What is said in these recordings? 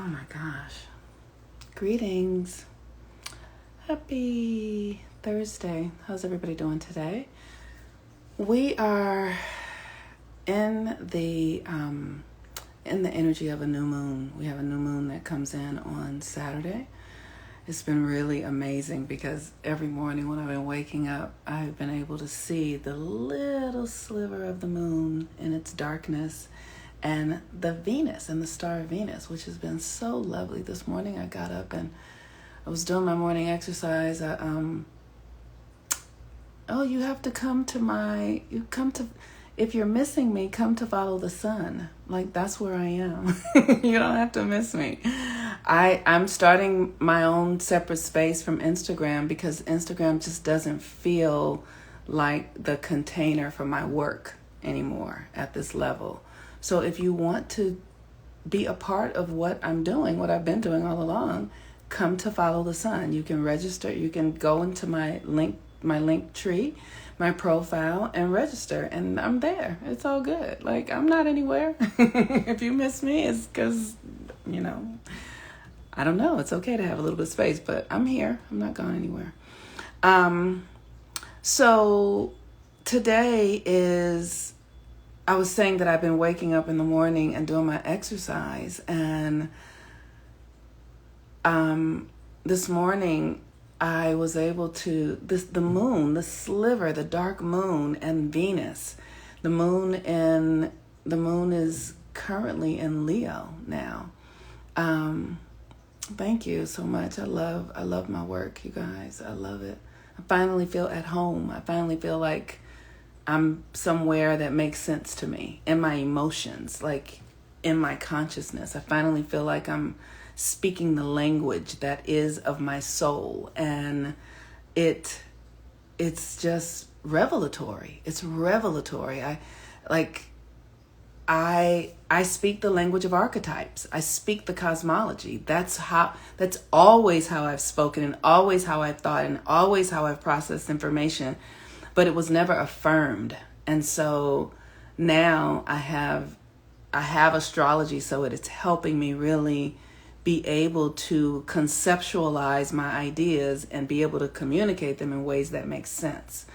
Oh my gosh. Greetings. Happy Thursday. How's everybody doing today? We are in the energy of a new moon. We have a new moon that comes in on Saturday. It's been really amazing because every morning when I've been waking up, I've been able to see the little sliver of the moon in its darkness and the Venus and the star Venus, which has been so lovely. This morning I got up and I was doing my morning exercise. You have to come to if you're missing me, come to follow the sun. Like, that's where I am. You don't have to miss me. I'm starting my own separate space from Instagram because Instagram just doesn't feel like the container for my work anymore at this level. So if you want to be a part of what I'm doing, what I've been doing all along, come to follow the sun. You can register. You can go into my link tree, my profile, and register, and I'm there. It's all good. Like, I'm not anywhere. If you miss me, it's because, I don't know. It's okay to have a little bit of space, but I'm here. I'm not going anywhere. So today I was saying that I've been waking up in the morning and doing my exercise, and this morning I was able to, the moon, the sliver, the dark moon and Venus, the moon is currently in Leo now. Thank you so much. I love my work, you guys. I love it. I finally feel at home. I finally feel like I'm somewhere that makes sense to me in my emotions, like in my consciousness. I finally feel like I'm speaking the language that is of my soul, and it's just revelatory. It's revelatory. I speak the language of archetypes. I speak the cosmology. That's always how I've spoken, and always how I've thought, and always how I've processed information, but it was never affirmed. And so now I have astrology, so it's helping me really be able to conceptualize my ideas and be able to communicate them in ways that make sense,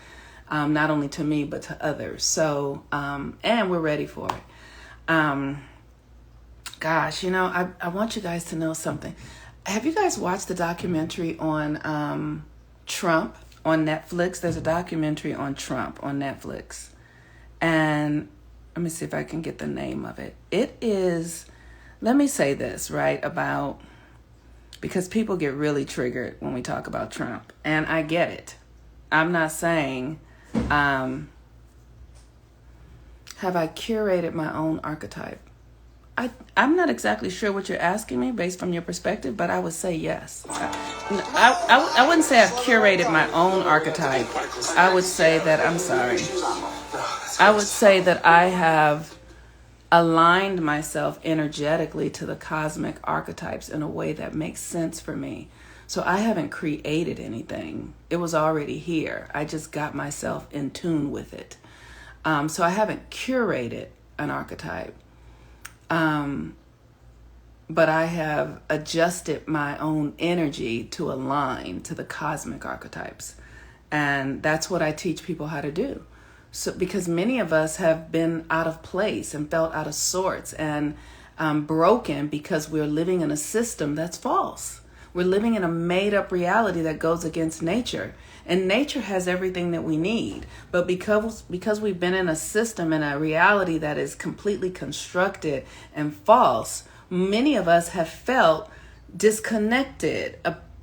not only to me, but to others. So, and we're ready for it. I want you guys to know something. Have you guys watched the documentary on Trump on Netflix? There's a documentary on Trump on Netflix. And let me see if I can get the name of it. It is, let me say this, right, because people get really triggered when we talk about Trump. And I get it. I'm not saying, have I curated my own archetype? I'm not exactly sure what you're asking me based from your perspective, but I would say yes. I wouldn't say I've curated my own archetype. I would say that I have aligned myself energetically to the cosmic archetypes in a way that makes sense for me. So I haven't created anything. It was already here. I just got myself in tune with it. So I haven't curated an archetype. But I have adjusted my own energy to align to the cosmic archetypes. And that's what I teach people how to do. So, because many of us have been out of place and felt out of sorts and broken because we're living in a system that's false. We're living in a made-up reality that goes against nature. And nature has everything that we need. But because we've been in a system and a reality that is completely constructed and false, many of us have felt disconnected,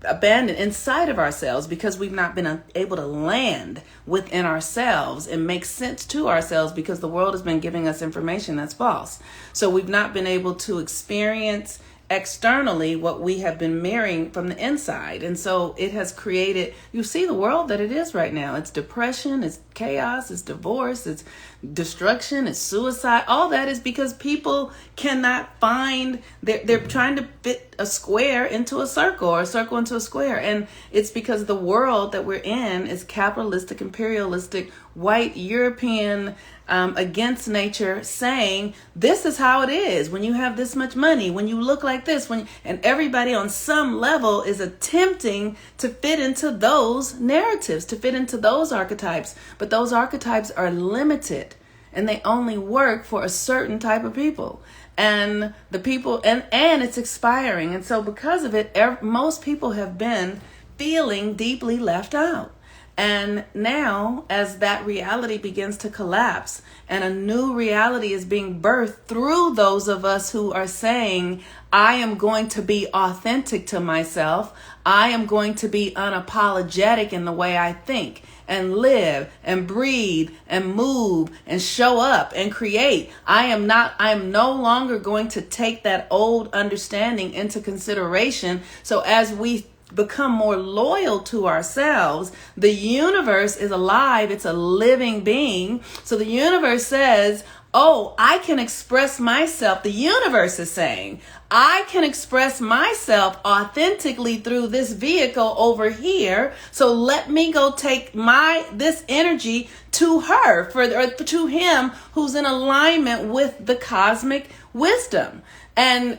abandoned inside of ourselves because we've not been able to land within ourselves and make sense to ourselves because the world has been giving us information that's false. So we've not been able to experience externally what we have been mirroring from the inside. And so it has created, you see the world that it is right now. It's depression, it's chaos, it's divorce, it's destruction, it's suicide. All that is because people cannot find, they're trying to fit a square into a circle or a circle into a square. And it's because the world that we're in is capitalistic, imperialistic, white European against nature, saying this is how it is when you have this much money, when you look like this, and everybody on some level is attempting to fit into those narratives, to fit into those archetypes. But those archetypes are limited, and they only work for a certain type of people. And the people, and it's expiring. And so because of it, most people have been feeling deeply left out. And now, as that reality begins to collapse and a new reality is being birthed through those of us who are saying, I am going to be authentic to myself. I am going to be unapologetic in the way I think and live and breathe and move and show up and create. I am no longer going to take that old understanding into consideration. So as we become more loyal to ourselves, the universe is alive. It's a living being. So the universe says, oh, I can express myself. The universe is saying, I can express myself authentically through this vehicle over here. So let me go take this energy to her, or to him who's in alignment with the cosmic wisdom. And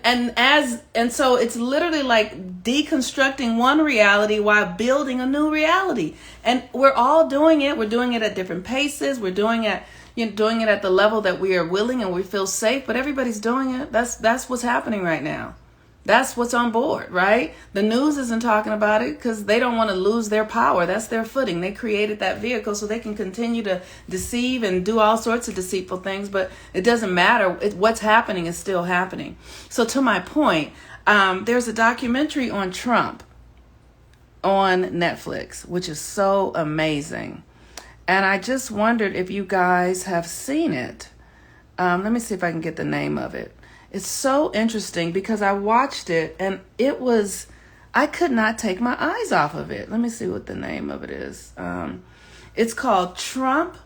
so it's literally like deconstructing one reality while building a new reality. And we're all doing it. We're doing it at different paces. We're doing it at the level that we are willing and we feel safe, but everybody's doing it. That's what's happening right now. That's what's on board, right? The news isn't talking about it because they don't want to lose their power. That's their footing. They created that vehicle so they can continue to deceive and do all sorts of deceitful things, but it doesn't matter. What's happening is still happening. So to my point, there's a documentary on Trump on Netflix, which is so amazing. And I just wondered if you guys have seen it. Let me see if I can get the name of it. It's so interesting because I watched it and I could not take my eyes off of it. Let me see what the name of it is. It's called Trump,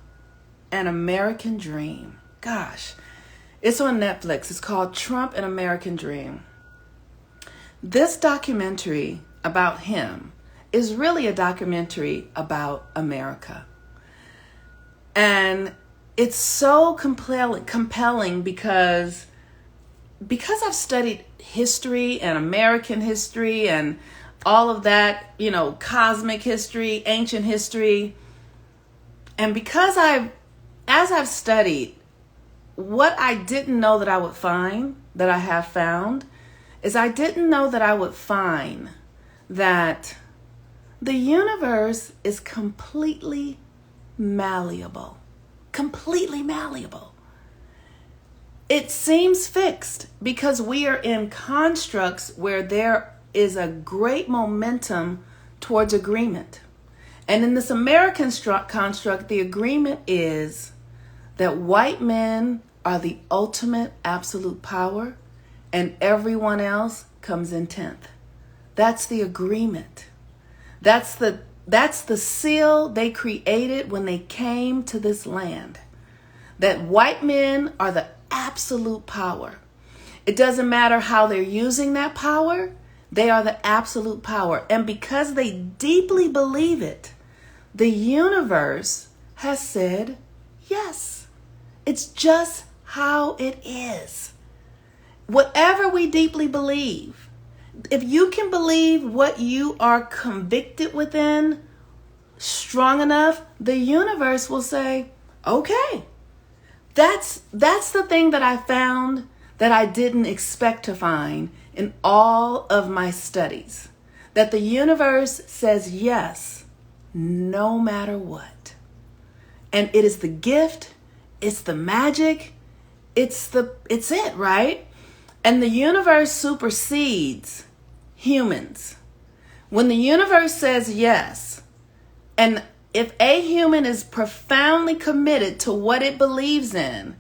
An American Dream. Gosh, it's on Netflix. It's called Trump, An American Dream. This documentary about him is really a documentary about America. And it's so compelling because I've studied history and American history and all of that, cosmic history, ancient history. And because as I've studied, what I didn't know that I would find, that I have found, is I didn't know that I would find that the universe is completely malleable. Completely malleable. It seems fixed because we are in constructs where there is a great momentum towards agreement. And in this American construct, the agreement is that white men are the ultimate absolute power and everyone else comes in 10th. That's the agreement. That's the seal they created when they came to this land. That white men are the absolute power. It doesn't matter how they're using that power. They are the absolute power. And because they deeply believe it, the universe has said, yes, it's just how it is. Whatever we deeply believe, if you can believe what you are convicted within strong enough, the universe will say, okay. That's the thing that I found that I didn't expect to find in all of my studies. That the universe says yes, no matter what. And it is the gift, it's the magic, it's it, right? And the universe supersedes humans. When the universe says yes, and if a human is profoundly committed to what it believes in,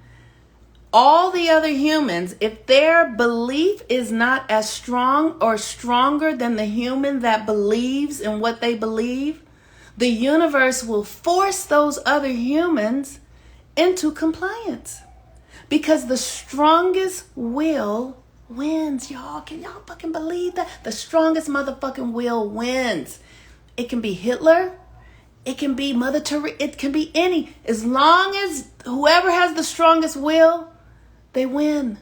all the other humans, if their belief is not as strong or stronger than the human that believes in what they believe, the universe will force those other humans into compliance. Because the strongest will wins, y'all. Can y'all fucking believe that? The strongest motherfucking will wins. It can be Hitler. It can be Mother Teresa. It can be any. As long as whoever has the strongest will, they win.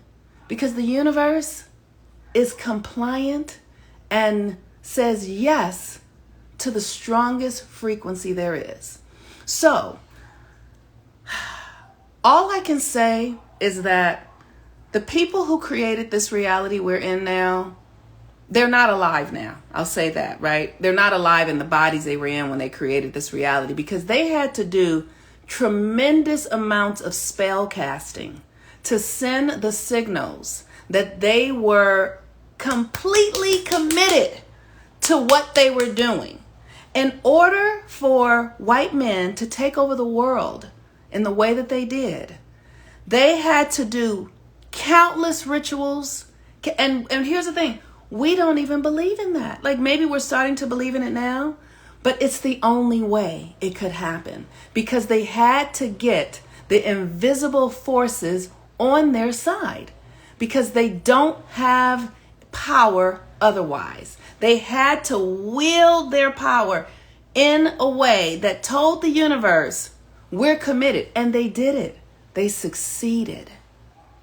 Because the universe is compliant and says yes to the strongest frequency there is. So, all I can say is that the people who created this reality we're in now, they're not alive now. I'll say that, right? They're not alive in the bodies they were in when they created this reality, because they had to do tremendous amounts of spell casting to send the signals that they were completely committed to what they were doing. In order for white men to take over the world in the way that they did, they had to do countless rituals. And here's the thing. We don't even believe in that. Like, maybe we're starting to believe in it now, but it's the only way it could happen, because they had to get the invisible forces on their side, because they don't have power otherwise. They had to wield their power in a way that told the universe, we're committed. And they did it. They succeeded.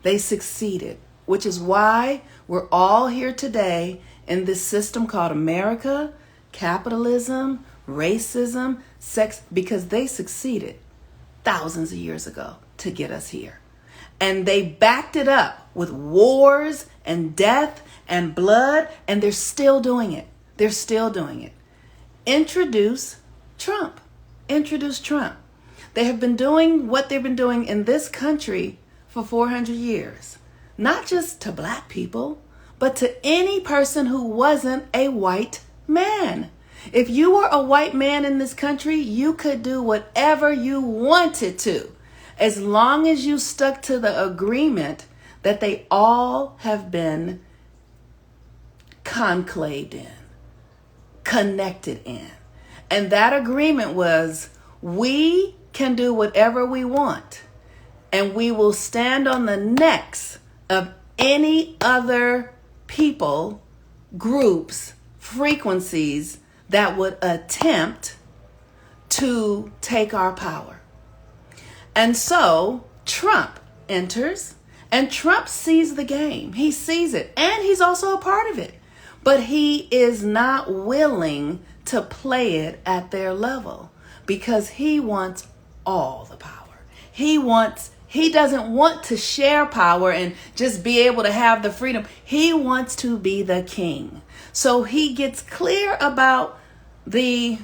They succeeded, which is why we're all here today in this system called America, capitalism, racism, sex, because they succeeded thousands of years ago to get us here. And they backed it up with wars and death and blood, and they're still doing it. They're still doing it. Introduce Trump. Introduce Trump. They have been doing what they've been doing in this country for 400 years. Not just to black people, but to any person who wasn't a white man. If you were a white man in this country, you could do whatever you wanted to, as long as you stuck to the agreement that they all have been conclaved in, connected in. And that agreement was, we can do whatever we want, and we will stand on the necks of any other people, groups, frequencies that would attempt to take our power. And so Trump enters, and Trump sees the game. He sees it, and he's also a part of it. But he is not willing to play it at their level, because he wants all the power. He doesn't want to share power and just be able to have the freedom. He wants to be the king. So he gets clear about the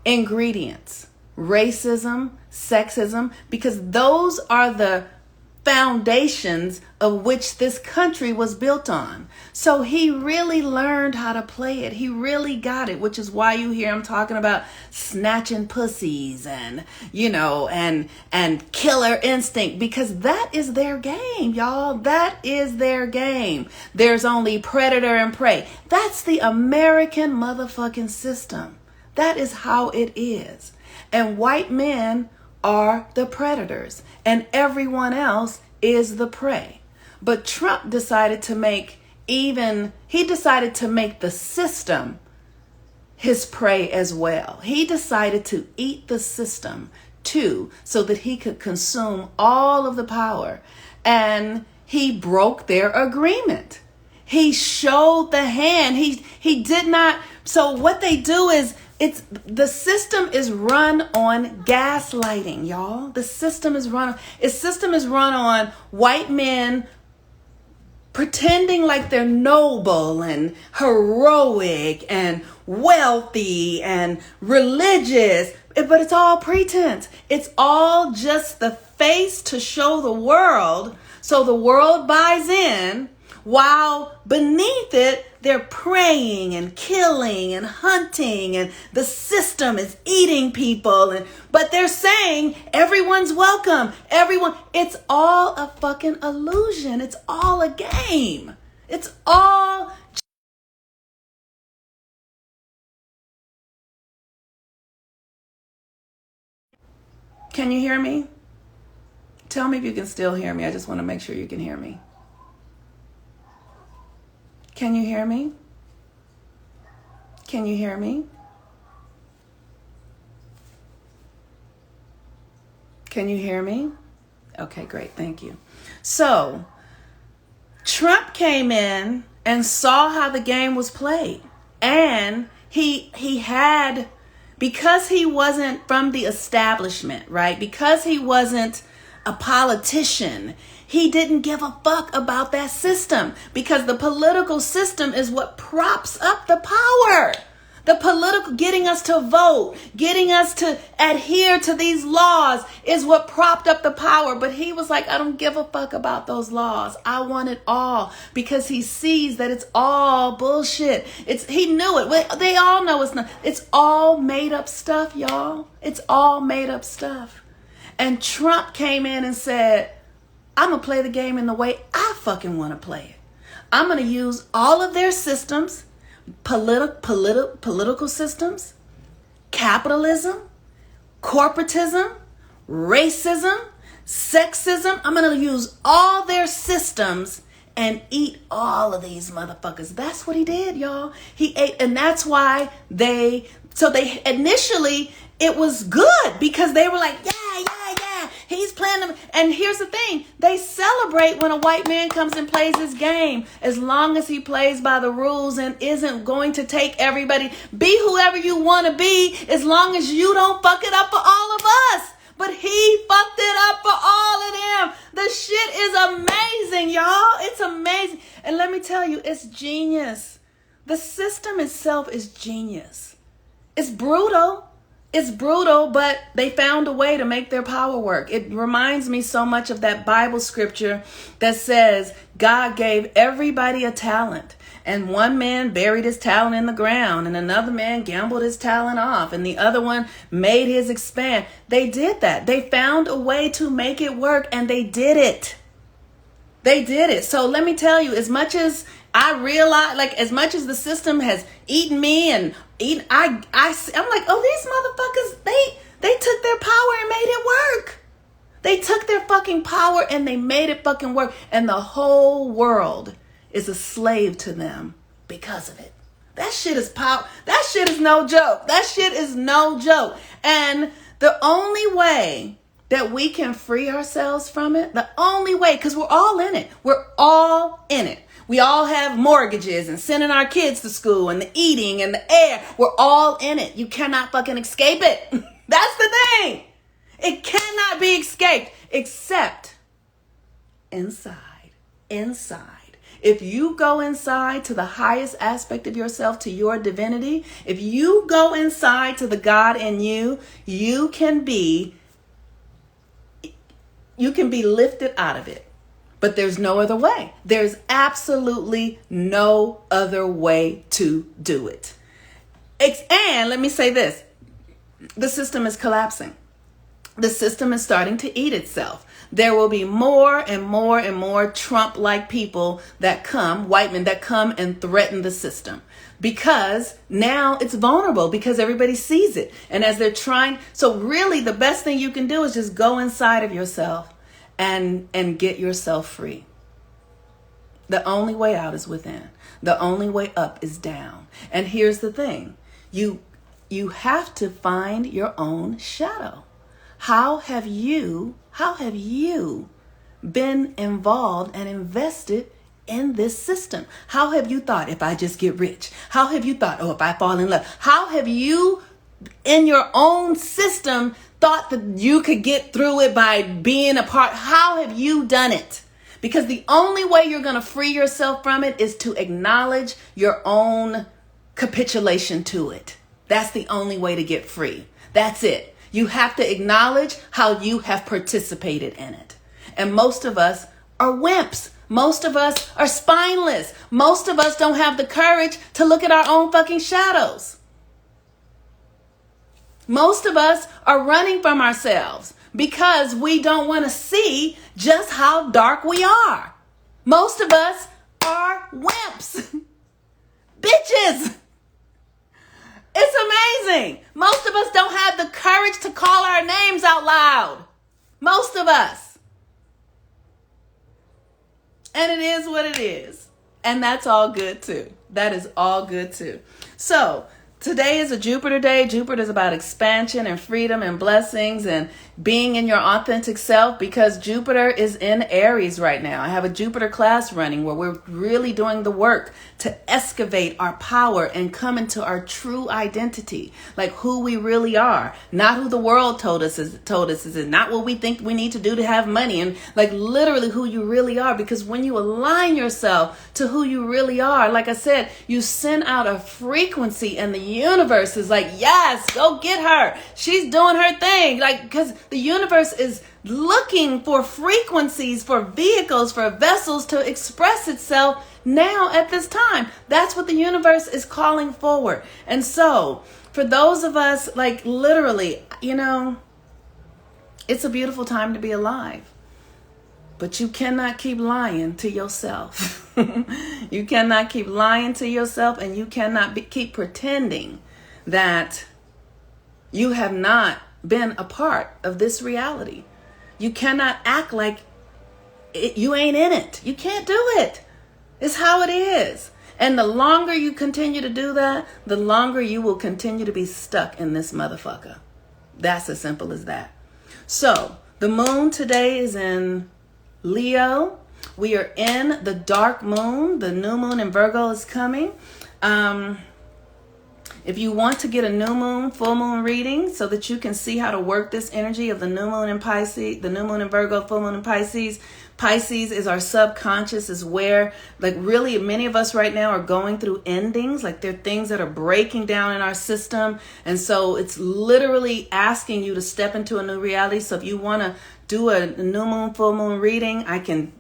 ingredients: racism, sexism, because those are the foundations of which this country was built on. So he really learned how to play it. He really got it, which is why you hear him talking about snatching pussies and, and killer instinct, because that is their game, y'all. That is their game. There's only predator and prey. That's the American motherfucking system. That is how it is. And white men are the predators, and everyone else is the prey. But Trump decided to make the system his prey as well. He decided to eat the system too, so that he could consume all of the power. And he broke their agreement. He showed the hand. He did not. So what they do is, the system is run on gaslighting, y'all. The system is run on white men pretending like they're noble and heroic and wealthy and religious, but it's all pretense. It's all just the face to show the world, so the world buys in, while beneath it, they're praying and killing and hunting, and the system is eating people. But they're saying everyone's welcome. It's all a fucking illusion. It's all a game. It's all. Can you hear me? Tell me if you can still hear me. I just want to make sure you can hear me. Can you hear me? Can you hear me? Can you hear me? Okay, great. Thank you. So, Trump came in and saw how the game was played. And he had, because he wasn't from the establishment, right? Because he wasn't a politician, he didn't give a fuck about that system, because the political system is what props up the power. The political, getting us to vote, getting us to adhere to these laws is what propped up the power. But he was like, I don't give a fuck about those laws. I want it all, because he sees that it's all bullshit. He knew it. They all know it's not. It's all made up stuff, y'all. It's all made up stuff. And Trump came in and said, I'm going to play the game in the way I fucking want to play it. I'm going to use all of their systems, political systems, capitalism, corporatism, racism, sexism. I'm going to use all their systems and eat all of these motherfuckers. That's what he did, y'all. He ate, and that's why they initially, it was good, because they were like, yeah, he's playing them. And here's the thing, they celebrate when a white man comes and plays his game, as long as he plays by the rules and isn't going to take everybody. Be whoever you want to be, as long as you don't fuck it up for all of us. But he fucked it up for all of them. The shit is amazing, y'all. It's amazing. And let me tell you, it's genius. The system itself is genius. It's brutal. It's brutal, but they found a way to make their power work. It reminds me so much of that Bible scripture that says God gave everybody a talent. And one man buried his talent in the ground, and another man gambled his talent off, and the other one made his expand. They did that. They found a way to make it work, and they did it. They did it. So let me tell you, as much as I realize, like, as much as the system has eaten me and eaten, I'm like, oh, these motherfuckers, they took their power and made it work. They took their fucking power and they made it fucking work. And the whole world is a slave to them because of it. That shit is power. That shit is no joke. That shit is no joke. And the only way that we can free ourselves from it, the only way, because we're all in it. We're all in it. We all have mortgages and sending our kids to school and the eating and the air. We're all in it. You cannot fucking escape it. That's the thing. It cannot be escaped except inside. If you go inside to the highest aspect of yourself, to your divinity, if you go inside to the God in you, you can be lifted out of it. But there's no other way. There's absolutely no other way to do it. And let me say this. The system is collapsing. The system is starting to eat itself. There will be more and more and more Trump-like people that come, white men that come and threaten the system. Because now it's vulnerable, because everybody sees it. And as they're trying, so really the best thing you can do is just go inside of yourself and get yourself free. The only way out is within. The only way up is down. And here's the thing. You have to find your own shadow. How have you been involved and invested in this system? How have you thought, if I just get rich? How have you thought, if I fall in love? How have you, in your own system, thought that you could get through it by being a part? How have you done it? Because the only way you're going to free yourself from it is to acknowledge your own capitulation to it. That's the only way to get free. That's it. You have to acknowledge how you have participated in it. And most of us are wimps. Most of us are spineless. Most of us don't have the courage to look at our own fucking shadows. Most of us are running from ourselves because we don't want to see just how dark we are. Most of us are wimps. Bitches. It's amazing. Most of us don't have the courage to call our names out loud. Most of us. And it is what it is. And that's all good too. That is all good too. So today is a Jupiter day. Jupiter is about expansion and freedom and blessings. And being in your authentic self, because Jupiter is in Aries right now. I have a Jupiter class running where we're really doing the work to excavate our power and come into our true identity, like who we really are, not who the world told us is not what we think we need to do to have money, and like literally who you really are. Because when you align yourself to who you really are, like I said, you send out a frequency, and the universe is like, yes, go get her. She's doing her thing. Like, because the universe is looking for frequencies, for vehicles, for vessels to express itself now at this time. That's what the universe is calling forward. And so for those of us, like literally, it's a beautiful time to be alive. But you cannot keep lying to yourself. You cannot keep lying to yourself, and you cannot keep pretending that you have not been a part of this reality. You cannot act like you ain't in it. You can't do it. It's how it is. And the longer you continue to do that, the longer you will continue to be stuck in this motherfucker. That's as simple as that. So the moon today is in Leo. We are in the dark moon. The new moon in Virgo is coming. If you want to get a new moon, full moon reading so that you can see how to work this energy of the new moon in Pisces, the new moon in Virgo, full moon in Pisces. Pisces is our subconscious, is where like really many of us right now are going through endings. Like there are things that are breaking down in our system. And so it's literally asking you to step into a new reality. So if you want to do a new moon, full moon reading, I can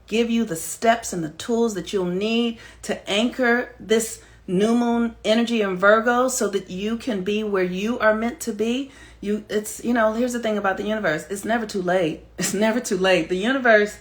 give you the steps and the tools that you'll need to anchor this new moon energy in Virgo so that you can be where you are meant to be. Here's the thing about the universe. It's never too late. It's never too late. The universe,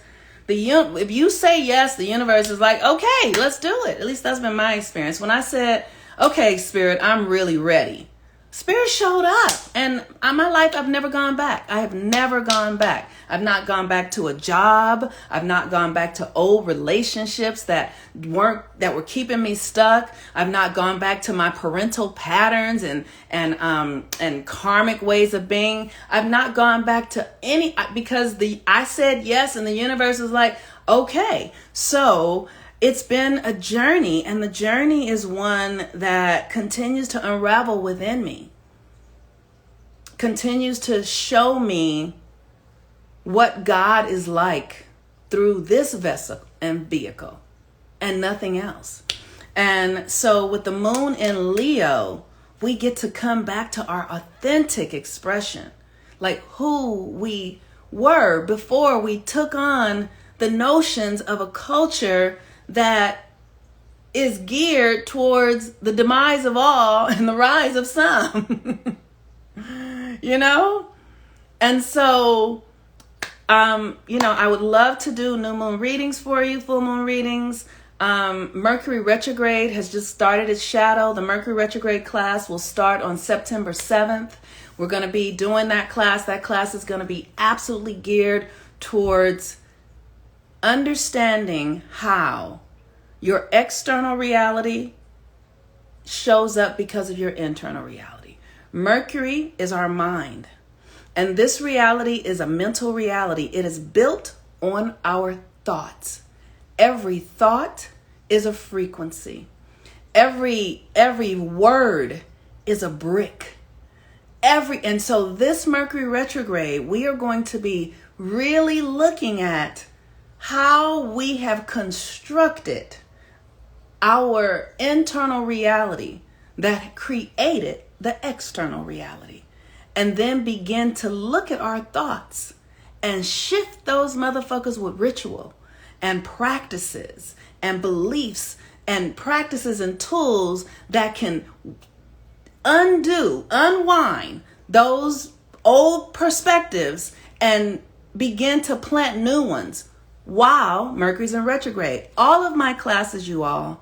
if you say yes, the universe is like, okay, let's do it. At least that's been my experience. When I said, okay, Spirit, I'm really ready, Spirit showed up, and in my life, I've never gone back. I have never gone back. I've not gone back to a job. I've not gone back to old relationships that were keeping me stuck. I've not gone back to my parental patterns and karmic ways of being. I've not gone back to any, because I said yes, and the universe is like, okay. So it's been a journey, and the journey is one that continues to unravel within me, continues to show me what God is like through this vessel and vehicle and nothing else. And so with the moon in Leo, we get to come back to our authentic expression, like who we were before we took on the notions of a culture that is geared towards the demise of all and the rise of some. And so, I would love to do new moon readings for you, full moon readings. Mercury retrograde has just started its shadow. The Mercury retrograde class will start on September 7th. We're going to be doing that class. That class is going to be absolutely geared towards understanding how your external reality shows up because of your internal reality. Mercury is our mind, and this reality is a mental reality. It is built on our thoughts. Every thought is a frequency. Every word is a brick. And so this Mercury retrograde, we are going to be really looking at how we have constructed our internal reality that created the external reality, and then begin to look at our thoughts and shift those motherfuckers with ritual and practices and beliefs and practices and tools that can unwind those old perspectives and begin to plant new ones while Mercury's in retrograde. All of my classes, you all,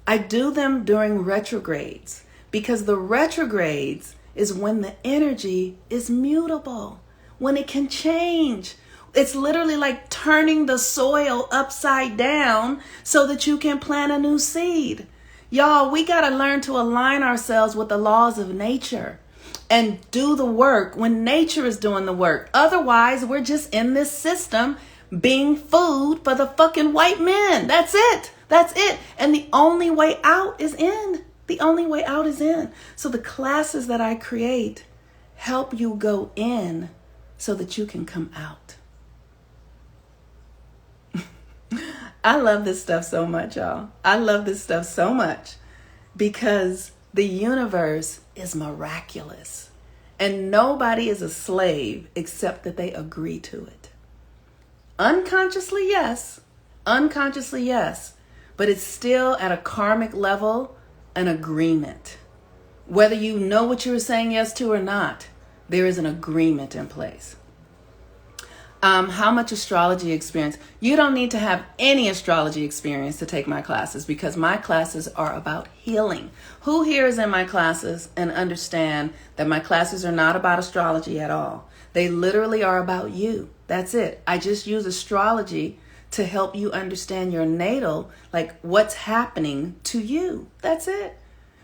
I do them during retrogrades, because the retrogrades is when the energy is mutable, when it can change. It's literally like turning the soil upside down so that you can plant a new seed. Y'all, we got to learn to align ourselves with the laws of nature. and do the work when nature is doing the work. Otherwise, we're just in this system being food for the fucking white men. That's it. That's it. And the only way out is in. The only way out is in. So the classes that I create help you go in so that you can come out. I love this stuff so much, y'all. I love this stuff so much because the universe is miraculous and nobody is a slave except that they agree to it. Unconsciously, yes. Unconsciously, yes. But it's still at a karmic level, an agreement. Whether you know what you were saying yes to or not, there is an agreement in place. How much astrology experience? You don't need to have any astrology experience to take my classes because my classes are about healing. Who here is in my classes and understand that my classes are not about astrology at all? They literally are about you. That's it. I just use astrology to help you understand your natal, like what's happening to you. That's it.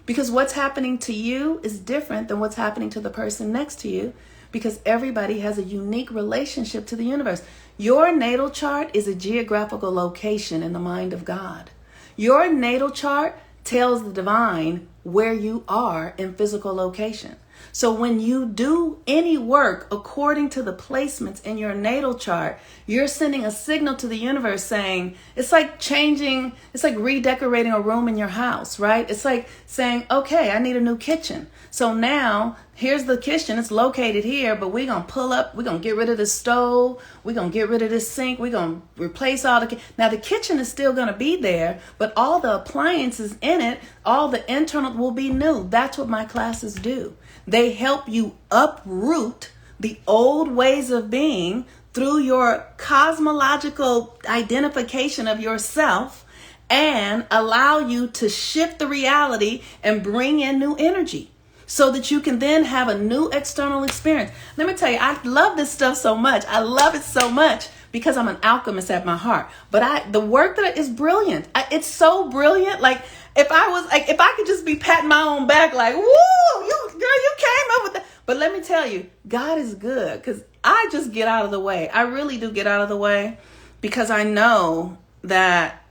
Because what's happening to you is different than what's happening to the person next to you. Because everybody has a unique relationship to the universe. Your natal chart is a geographical location in the mind of God. Your natal chart tells the divine where you are in physical location. So when you do any work according to the placements in your natal chart, you're sending a signal to the universe saying, it's like redecorating a room in your house, right? It's like saying, okay, I need a new kitchen. So now here's the kitchen. It's located here, but we're going to get rid of the stove. We're going to get rid of this sink. We're going to replace all now the kitchen is still going to be there, but all the appliances in it, all the internal will be new. That's what my classes do. They help you uproot the old ways of being through your cosmological identification of yourself and allow you to shift the reality and bring in new energy so that you can then have a new external experience. Let me tell you, I love this stuff so much. I love it so much because I'm an alchemist at my heart. But the work that is brilliant. It's so brilliant. Like, if I could just be patting my own back like, woo, you came up with that. But let me tell you, God is good because I just get out of the way. I really do get out of the way because I know that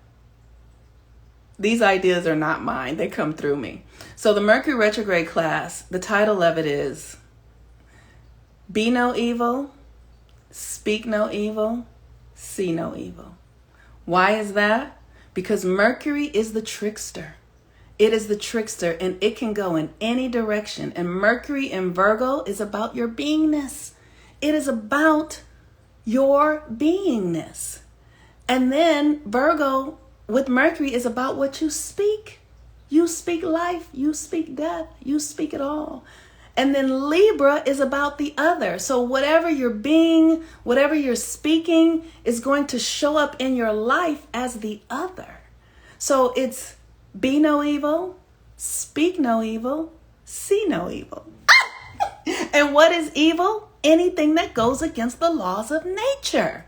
these ideas are not mine. They come through me. So the Mercury retrograde class, the title of it is Be No Evil, Speak No Evil, See No Evil. Why is that? Because Mercury is the trickster. It is the trickster and it can go in any direction. And Mercury in Virgo is about your beingness. It is about your beingness. And then Virgo with Mercury is about what you speak. You speak life, you speak death, you speak it all. And then Libra is about the other. So whatever you're being, whatever you're speaking is going to show up in your life as the other. So it's be no evil, speak no evil, see no evil. And what is evil? Anything that goes against the laws of nature.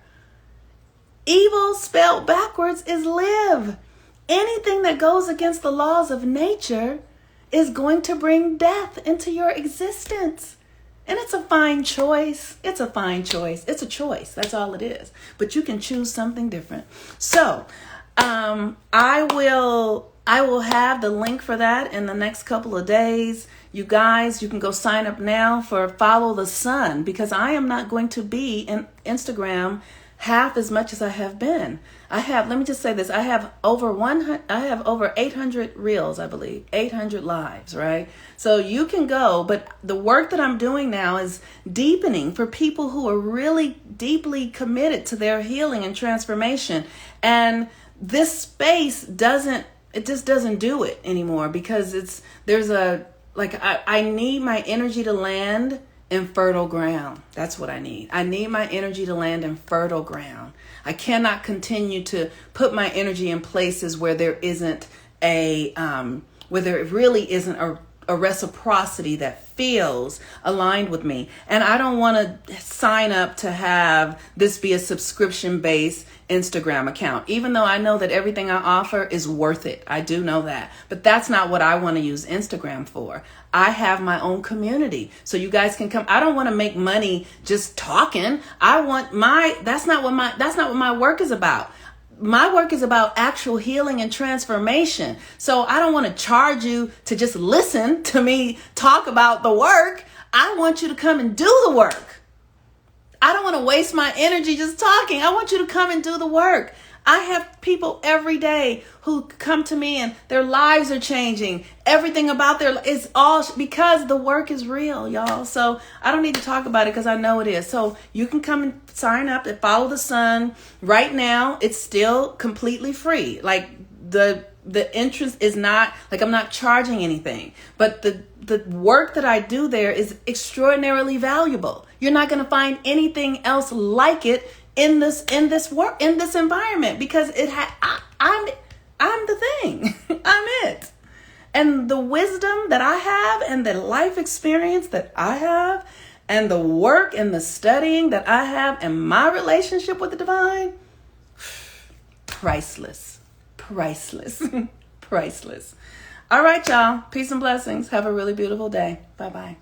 Evil spelled backwards is live. Anything that goes against the laws of nature is going to bring death into your existence. And it's a fine choice. It's a fine choice. It's a choice. That's all it is. But you can choose something different. So I will have the link for that in the next couple of days. You guys, you can go sign up now for Follow the Sun because I am not going to be in Instagram half as much as I have been. Let me just say this. I have over 800 reels, I believe, 800 lives, right? So you can go, but the work that I'm doing now is deepening for people who are really deeply committed to their healing and transformation. And this space just doesn't do it anymore because I need my energy to land in fertile ground. That's what I need. I need my energy to land in fertile ground. I cannot continue to put my energy in places where there really isn't a a reciprocity that feels aligned with me. And I don't want to sign up to have this be a subscription-based Instagram account, even though I know that everything I offer is worth it. I do know that. But that's not what I want to use Instagram for. I have my own community. So you guys can come. I don't want to make money just talking. That's not what my work is about. My work is about actual healing and transformation. So I don't want to charge you to just listen to me talk about the work. I want you to come and do the work. I don't want to waste my energy just talking. I want you to come and do the work. I have people every day who come to me and their lives are changing. Everything about is all because the work is real, y'all. So I don't need to talk about it because I know it is. So you can come and sign up at Follow the Sun. Right now, it's still completely free. Like the interest is not, like I'm not charging anything. But the work that I do there is extraordinarily valuable. You're not going to find anything else like it in this environment, because I'm the thing. I'm it. And the wisdom that I have and the life experience that I have and the work and the studying that I have and my relationship with the divine, priceless. Priceless. Priceless. All right, y'all. Peace and blessings. Have a really beautiful day. Bye-bye.